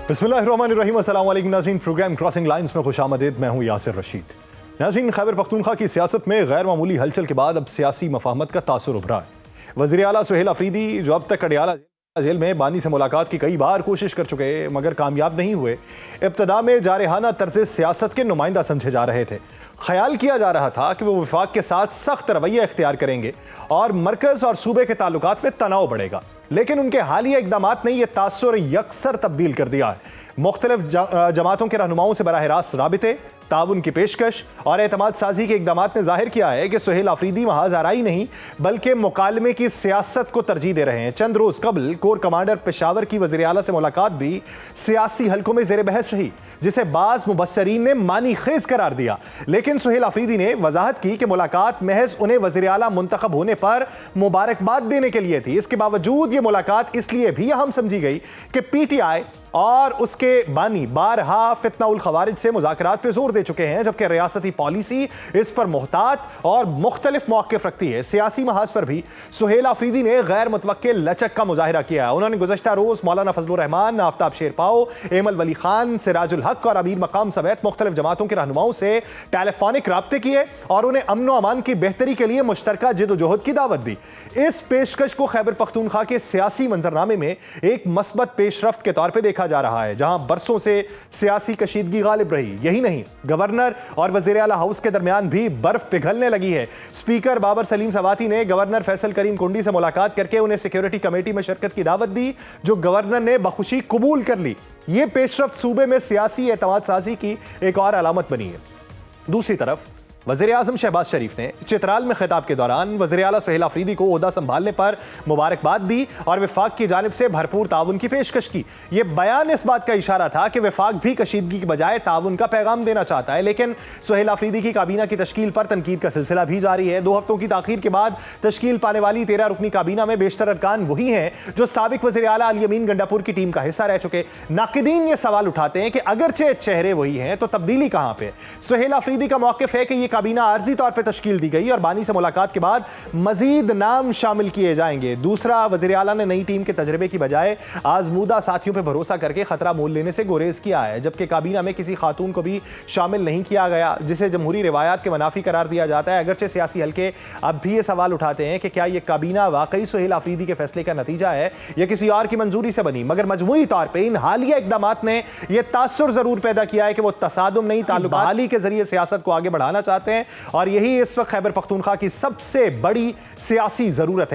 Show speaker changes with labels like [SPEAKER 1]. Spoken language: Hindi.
[SPEAKER 1] बिस्मिल्लाहिर्रहमानिर्रहीम, अस्सलाम वालेकुम नाज़रीन। प्रोग्राम क्रॉसिंग लाइन्स में खुशामदीद। मैं हूँ यासिर रशीद। नाज़रीन, खैबर पख्तूनख्वा की सियासत में गैर मामूली हलचल के बाद अब सियासी मफाहमत का तासुर उभरा है। वज़ीर आला सुहेल अफरीदी, जो अब तक अडियाला जेल में बानी से मुलाकात की कई बार कोशिश कर चुके मगर कामयाब नहीं हुए, इब्तदा में जारहाना तर्ज सियासत के नुमाइंदा समझे जा रहे थे। ख्याल किया जा रहा था कि वो वफाक के साथ सख्त रवैया इख्तियार करेंगे और मरकज़ और सूबे के ताल्लुकात में तनाव बढ़ेगा, लेकिन उनके हालिया इकदामात ने यह तासुर यकसर तब्दील कर दिया है। मुख्तलिफ जमातों के रहनुमाओं से बराह रास्त राबिते, ताउन की पेशकश और एतमाद साजी के इकदामात ने जाहिर किया है कि सुहेल अफरीदी महाज आराई नहीं बल्कि मुकालमे की सियासत को तरजीह दे रहे हैं। चंद रोज कबल कोर कमांडर पेशावर की वज़ीर आला से मुलाकात भी सियासी हलकों में जेर बहस रही, जिसे बाज़ मुबस्सरीन ने मानी खेज करार दिया। लेकिन सुहेल अफरीदी ने वजाहत की कि मुलाकात महज उन्हें वज़ीर आला मुंतखब होने पर मुबारकबाद देने के लिए थी। इसके बावजूद ये मुलाकात इसलिए भी अहम समझी गई कि PTI और उसके बानी बारहा फितना उल खवारिज से मुज़ाकरात पे जोर दे चुके हैं, जबकि रियासती पॉलिसी इस पर मोहतात और मुख्तलिफ मौक़िफ़ रखती है। सियासी महाज पर भी सुहेल अफरीदी ने गैर मुतवक्के लचक का मुजाहिरा किया। उन्होंने गुज़श्ता रोज़ मौलाना फजलुर रहमान, आफ्ताब शेरपाओ, एमल वली खान, सिराजुल हक और अमीर मकाम समेत मुख्तलिफ जमातों के रहनुमाओं से टेलीफोनिक राब्ते किए और उन्हें अमन व अमान की बेहतरी के लिए मुश्तरका जिद्दोजहद की दावत दी। इस पेशकश को खैबर पख्तूनख्वा के सियासी मंजरनामे में एक मस्बत पेशरफ्त के तौर पर देखा जा रहा है, जहां बरसों से सियासी कशीदगी गालिब रही। यही नहीं, गवर्नर और वज़ीर आला हाउस के दरमियान भी बर्फ पिघलने लगी है। स्पीकर बाबर सलीम सवाती ने गवर्नर फैसल करीम कुंडी से मुलाकात करके उन्हें सिक्योरिटी कमेटी में शिरकत की दावत दी, जो गवर्नर ने बखुशी कबूल कर ली। यह पेशरफ्त सूबे में सियासी एतमाद साजी की एक और अलामत बनी है। दूसरी तरफ वज़ीर आज़म शहबाज शरीफ ने चित्राल में खिताब के दौरान वज़ीर आला सुहेल अफरीदी को ओहदा संभालने पर मुबारकबाद दी और वफाक की जानिब से भरपूर ताउन की पेशकश की। यह बयान इस बात का इशारा था कि वफाक भी कशीदगी की बजाय ताउन का पैगाम देना चाहता है। लेकिन सुहेल अफरीदी की काबीना की तश्कील पर तनकीद का सिलसिला भी जारी है। 2 हफ्तों की ताखीर के बाद तश्कील पाने वाली 13 रुकनी काबीना में बेशतर अरकान वही हैं जो साबिक वज़ीर आला अली अमीन गंडापुर की टीम का हिस्सा रह चुके। नाकिदीन ये सवाल उठाते हैं कि अगरचे चेहरे वही हैं तो तब्दीली कहां पे। सुहेल अफरीदी का मौक़िफ़ है कि यह काबीना आर्जी तौर पे तश्कील दी गई और बानी से मुलाकात के बाद मजीद नाम शामिल किए जाएंगे। दूसरा, वज़ीर आला ने नई टीम के तजर्बे की बजाय आजमूदा साथियों पे भरोसा करके खतरा मोल लेने से गुरेज किया है, जबकि काबीना में किसी खातून को भी शामिल नहीं किया गया, जिसे जमहूरी रिवायात के मुनाफी करार दिया जाता है। अगरचे सियासी हल्के अब भी ये सवाल उठाते हैं कि क्या यह काबीना वाकई सुहेल अफरीदी के फैसले का नतीजा है या किसी और की मंजूरी से बनी। मगर मजमूई तौर पर इन हालिया इकदामात ने यह तासुर जरूर पैदा किया है कि वो तसादुम नहीं, ताल्लुकात बहाली के जरिए सियासत को आगे बढ़ाना चाहते हैं और यही इस वक्त खैबर पख्तूनख्वा की सबसे बड़ी सियासी जरूरत है।